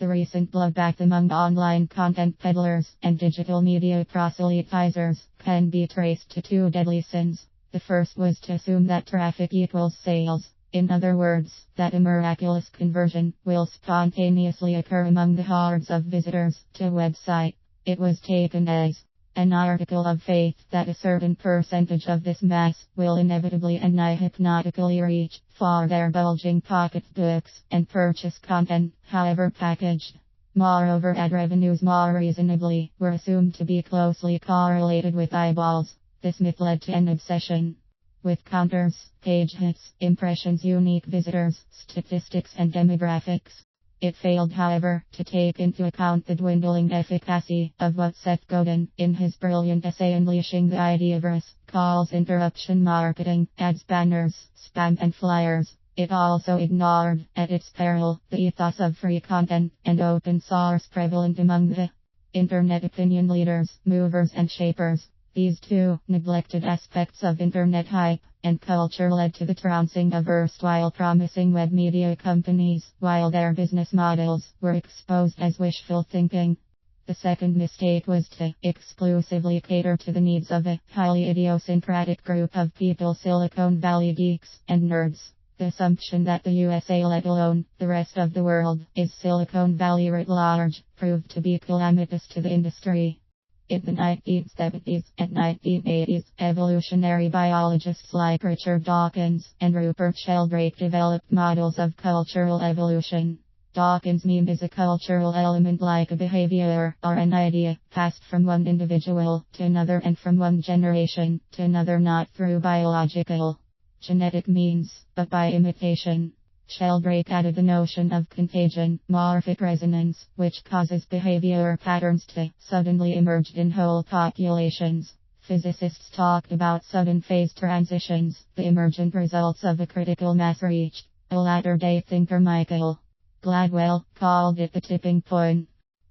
The recent bloodbath among online content peddlers and digital media proselytizers can be traced to two deadly sins. The first was to assume that traffic equals sales. In other words, that a miraculous conversion will spontaneously occur among the hordes of visitors to a website. It was taken as an article of faith that a certain percentage of this mass will inevitably and hypnotically reach for their bulging pocketbooks and purchase content, however packaged. Moreover, ad revenues more reasonably were assumed to be closely correlated with eyeballs. This myth led to an obsession with counters, page hits, impressions, unique visitors, statistics, and demographics. It failed, however, to take into account the dwindling efficacy of what Seth Godin, in his brilliant essay Unleashing the Ideaverse, calls interruption marketing, ads, banners, spam, and flyers. It also ignored, at its peril, the ethos of free content and open source prevalent among the internet opinion leaders, movers, and shapers. These two neglected aspects of internet hype and culture led to the trouncing of erstwhile promising web media companies, while their business models were exposed as wishful thinking. The second mistake was to exclusively cater to the needs of a highly idiosyncratic group of people, Silicon Valley geeks and nerds. The assumption that the USA, let alone the rest of the world, is Silicon Valley writ large, proved to be calamitous to the industry. In the 1970s and 1980s, evolutionary biologists like Richard Dawkins and Rupert Sheldrake developed models of cultural evolution. Dawkins' meme is a cultural element like a behavior or an idea, passed from one individual to another and from one generation to another, not through biological, genetic means, but by imitation. Sheldrake added the notion of contagion, morphic resonance, which causes behavior patterns to suddenly emerge in whole populations. Physicists talked about sudden phase transitions, the emergent results of a critical mass reached. A latter-day thinker, Michael Gladwell, called it the tipping point.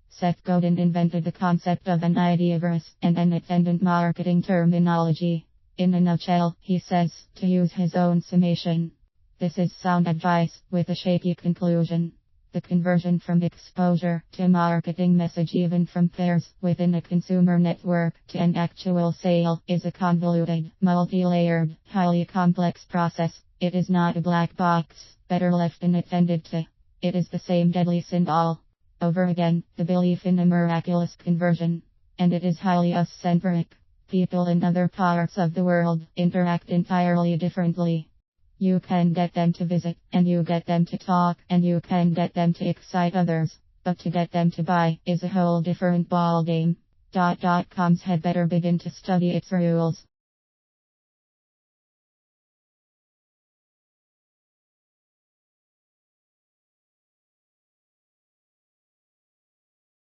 Seth Godin invented the concept of an ideaverse and an attendant marketing terminology. In a nutshell, he says, to use his own summation, this is sound advice, with a shaky conclusion. The conversion from exposure to a marketing message, even from pairs within a consumer network to an actual sale, is a convoluted, multi-layered, highly complex process. It is not a black box, better left unattended to. It is the same deadly sin all over again, the belief in a miraculous conversion. And it is highly us-centric. People in other parts of the world interact entirely differently. You can get them to visit, and you get them to talk, and you can get them to excite others. But to get them to buy is a whole different ballgame. .coms had better begin to study its rules.